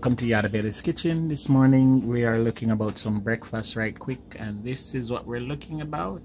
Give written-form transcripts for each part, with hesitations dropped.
Welcome to Yardie's Kitchen. This morning we are looking about some breakfast right quick, and this is what we're looking about.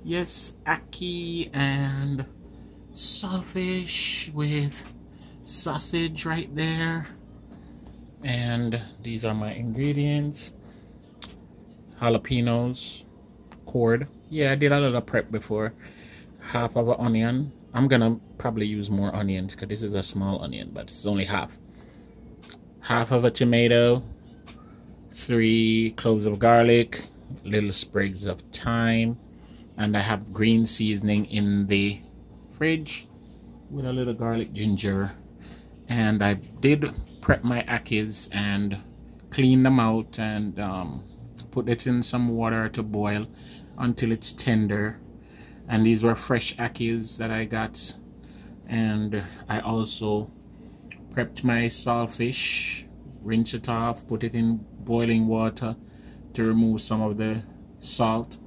Yes, ackee and saltfish with sausage right there. And these are my ingredients. Jalapenos, cord. Yeah, I did a lot of prep before. Half of an onion. I'm gonna probably use more onions because this is a small onion, but it's only half. Half of a tomato, 3 cloves of garlic, little sprigs of thyme, and I have green seasoning in the fridge with a little garlic ginger. And I did prep my ackees and clean them out and put it in some water to boil until it's tender. And these were fresh ackees that I got. And I also prepped my saltfish, rinse it off, put it in boiling water to remove some of the salt.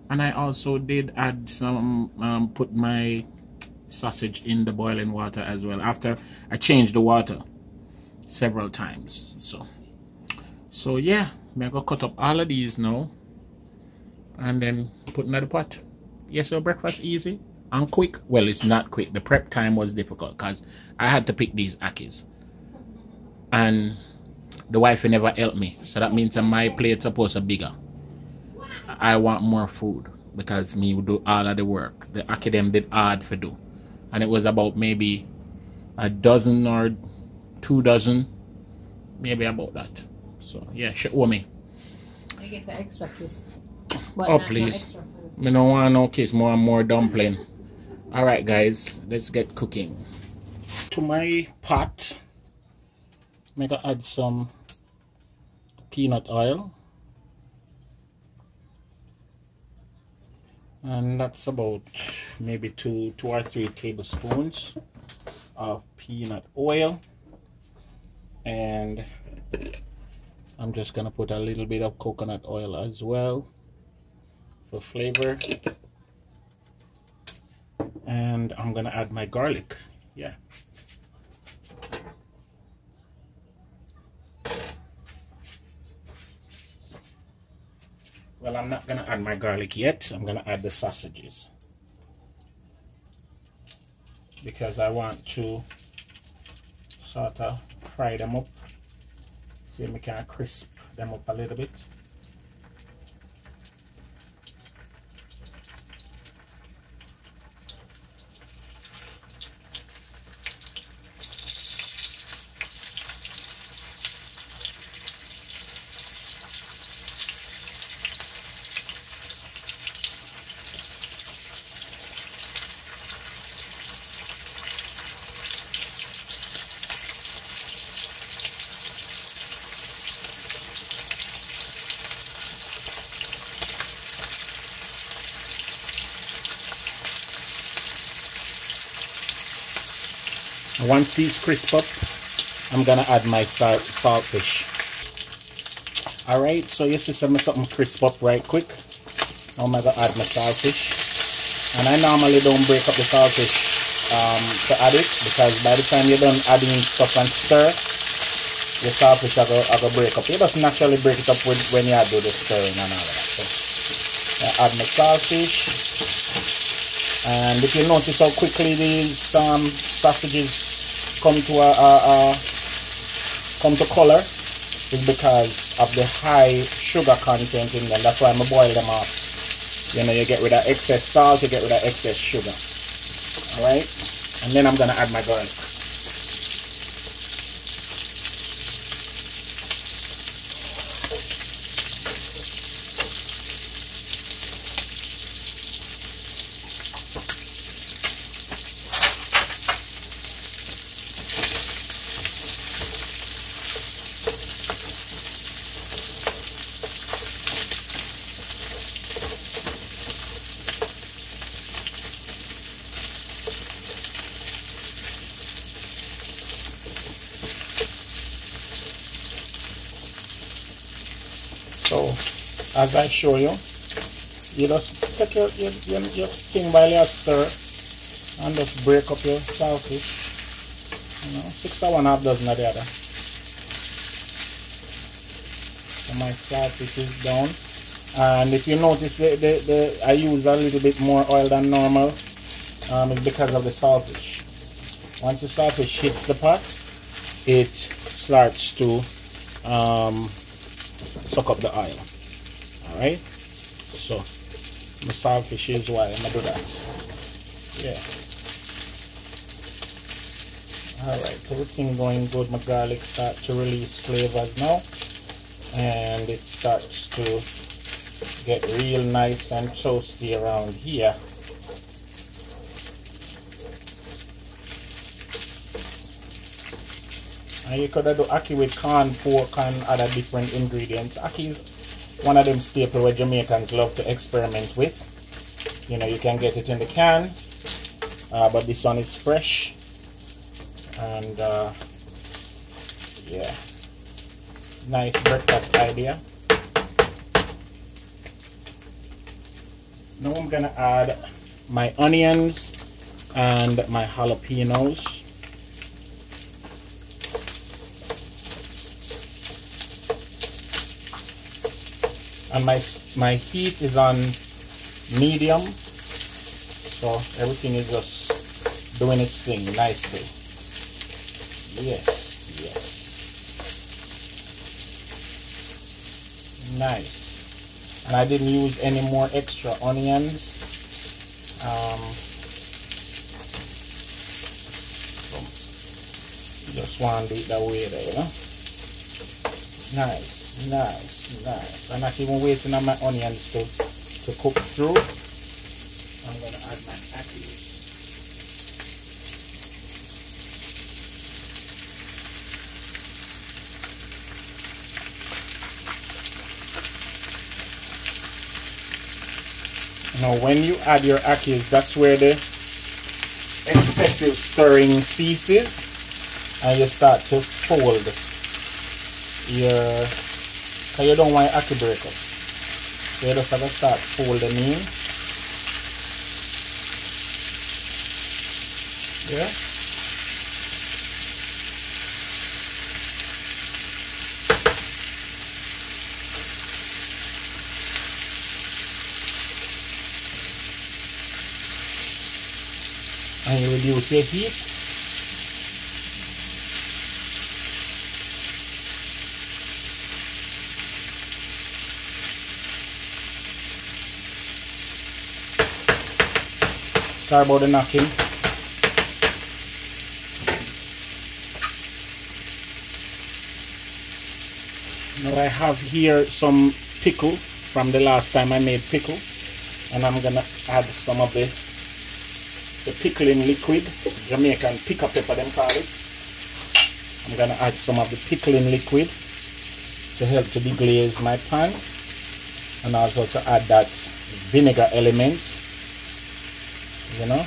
And I also did add some, put my sausage in the boiling water as well after I changed the water several times. So yeah, I'm gonna cut up all of these now and then put in the pot. Yeah, so breakfast easy and quick. Well, it's not quick. The prep time was difficult because I had to pick these ackees and the wife never helped me, so that means that my plate's supposed to be bigger. I want more food because me would do all of the work. The ackee them did hard for do, and it was about maybe a dozen or 2 dozen, maybe about that. So yeah, she owe me. I get the extra kiss. Oh please, me don't want no kiss, more dumpling. All right guys, let's get cooking. To my pot, I'm gonna add some peanut oil, and that's about maybe 2 or 3 tablespoons of peanut oil. And I'm just gonna put a little bit of coconut oil as well for flavor. And I'm gonna add my garlic. Yeah. Well, I'm not gonna add my garlic yet. I'm gonna add the sausages because I want to sort of fry them up. See if we can crisp them up a little bit. Once these crisp up, I'm gonna add my saltfish. Alright, so you see something crisp up right quick. Now I'm gonna add my saltfish. And I normally don't break up the saltfish to add it, because by the time you're done adding stuff and stir, the saltfish are gonna break up. You just naturally break it up when you do the stirring and all of that. So I add my saltfish. And if you notice how quickly these sausages come to color, is because of the high sugar content in them. That's why I'm gonna boil them off. You know, you get rid of excess salt, you get rid of excess sugar. Alright? And then I'm gonna add my garlic. So, as I show you, you just take your thing while you stir and just break up your saltfish. You know, 6 of one, half dozen of the other. So my saltfish is done. And if you notice, I use a little bit more oil than normal. It's because of the saltfish. Once the saltfish hits the pot, it starts to suck up the oil. Alright? So, the saltfish is why I'm going to do that. Yeah. Alright, everything going good. My garlic starts to release flavors now. And it starts to get real nice and toasty around here. And you could do ackee with corn, pork, and other different ingredients. Ackee is one of them staples where Jamaicans love to experiment with. You know, you can get it in the can, but this one is fresh. And yeah, nice breakfast idea. Now I'm gonna add my onions and my jalapenos. And my heat is on medium, so everything is just doing its thing nicely. Yes, yes. Nice. And I didn't use any more extra onions. So just want to do it that way there, you know. Nice. Nice, nice. I'm not even waiting on my onions to cook through. I'm going to add my ackees. Now when you add your ackees, that's where the excessive stirring ceases and you start to fold your... Because you don't want your ackee break up. So you just have to start folding in. Yeah. And you reduce your heat. Sorry about the knocking. Now I have here some pickle from the last time I made pickle, and I'm gonna add some of the pickling liquid. Jamaican pick up pepper them call it. I'm gonna add some of the pickling liquid to help to deglaze my pan, and also to add that vinegar element. You know,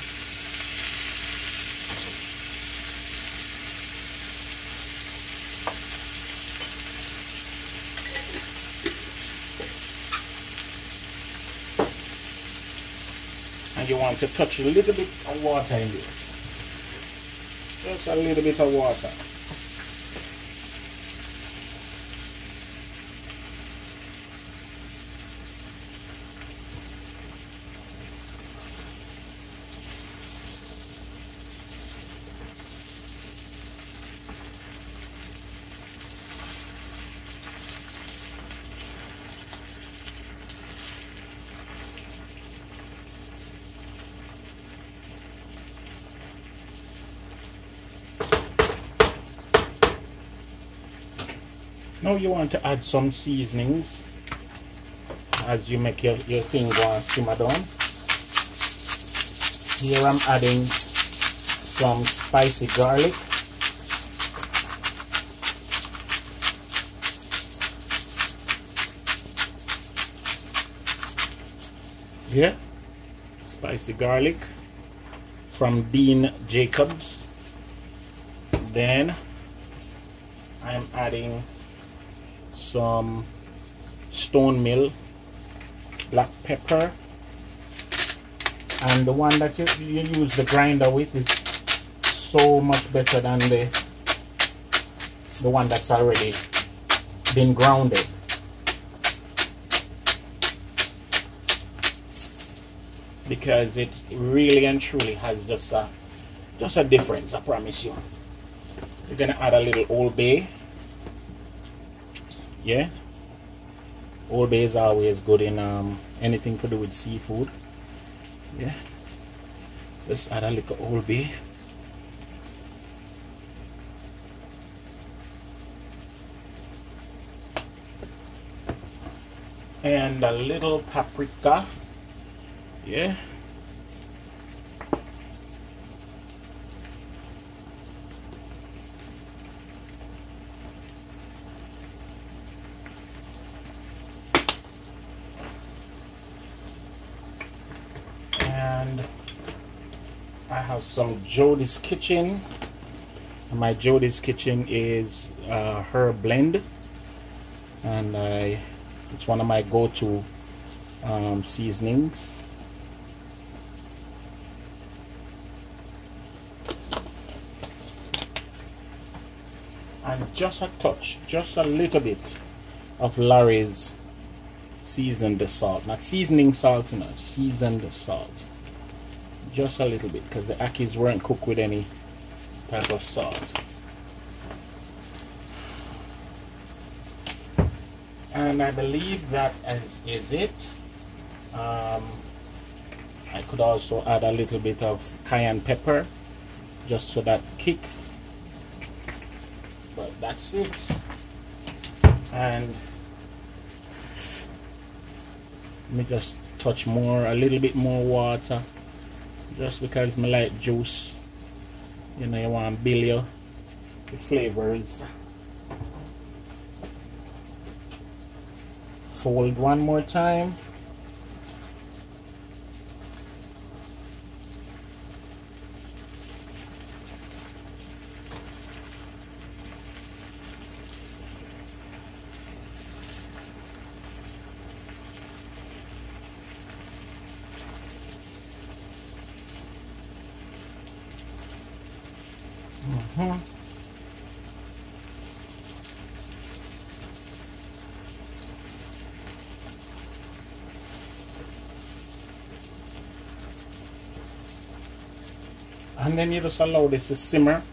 and you want to touch a little bit of water in there, just a little bit of water. Now you want to add some seasonings as you make your thing go and simmer down. Here I'm adding some spicy garlic. Yeah, spicy garlic from Dean Jacobs. Then I'm adding some stone mill black pepper, and the one that you use the grinder with is so much better than the one that's already been grounded. because it really and truly has just a difference, I promise you. You're gonna add a little Old Bay. Yeah, Old Bay is always good in anything to do with seafood. Yeah, just add a little Old Bay. And a little paprika. Yeah. And I have some Yardie's Kitchen. My Yardie's Kitchen is herb blend, and it's one of my go-to seasonings. And just a touch, just a little bit of Larry's seasoned salt. Not seasoning salt, you know, seasoned salt. Just a little bit, because the ackees weren't cooked with any type of salt. And I believe that is it. I could also add a little bit of cayenne pepper just for that kick. But that's it. And let me just touch more, a little bit more water, just because I like juice. You know, you want to build the flavors. Fold one more time. And then you just allow this to simmer.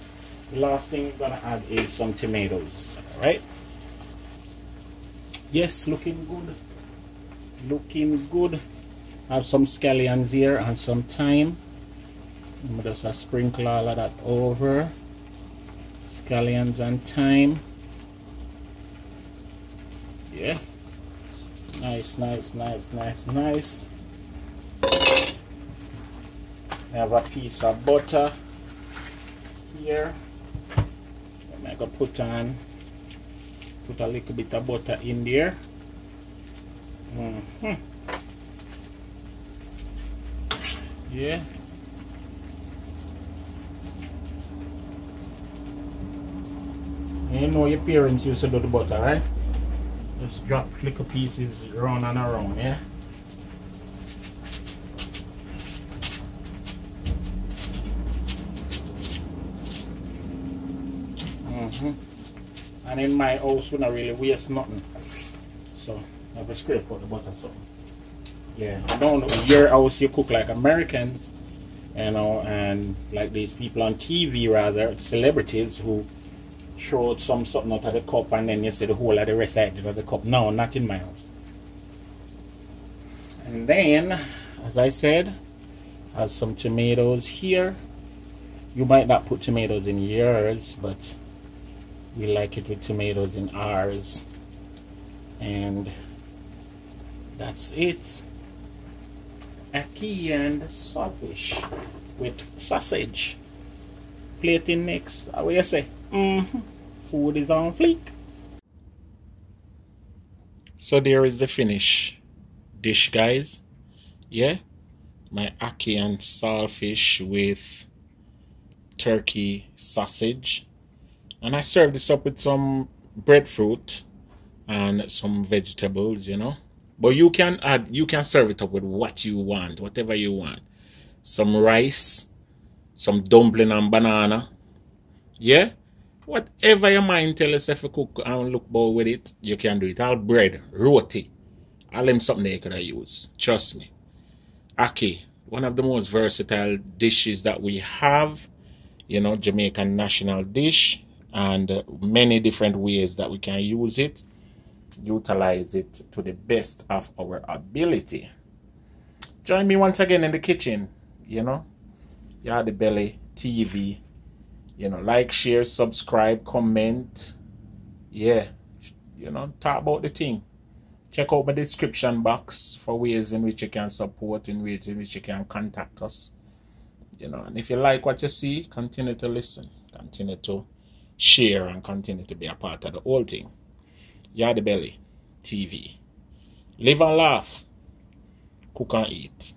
The last thing you're gonna add is some tomatoes. Alright? Yes, looking good. Looking good. I have some scallions here and some thyme. I'm just sprinkle all of that over. Scallions and thyme. Yeah. Nice, nice, nice, nice, nice. I have a piece of butter here. I'm going to put a little bit of butter in there. Yeah. You know your parents used to do the butter, right? Just drop little pieces around and around, yeah? And in my house we don't really waste nothing, so I have a scrape out the butter. So yeah, I don't know your house you cook like Americans, you know, and like these people on TV, rather celebrities who throw something out of the cup and then you see the whole of the rest of the cup. No, not in my house. And then, as I said, I have some tomatoes here. You might not put tomatoes in yours, but we like it with tomatoes in ours. And that's it. Ackee and Saltfish with sausage. Plating next. How do you say? Food is on fleek. So there is the finish dish, guys. Yeah, my ackee and saltfish with turkey sausage. And I serve this up with some breadfruit and some vegetables, you know. But you can serve it up with what you want, whatever you want. Some rice, some dumpling and banana. Yeah? Whatever your mind tell us if you cook and look bowl with it, you can do it. All bread, roti, all them something they could use. Trust me. Ackee one of the most versatile dishes that we have, you know, Jamaican national dish, and many different ways that we can use it, utilize it to the best of our ability. Join me once again in the kitchen, you know, Yardie Belly TV, you know, like, share, subscribe, comment, yeah, you know, talk about the thing. Check out my description box for ways in which you can support, in ways in which you can contact us. You know, and if you like what you see, continue to listen, continue to share, and continue to be a part of the whole thing. Yardie Belly TV. Live and laugh, cook and eat.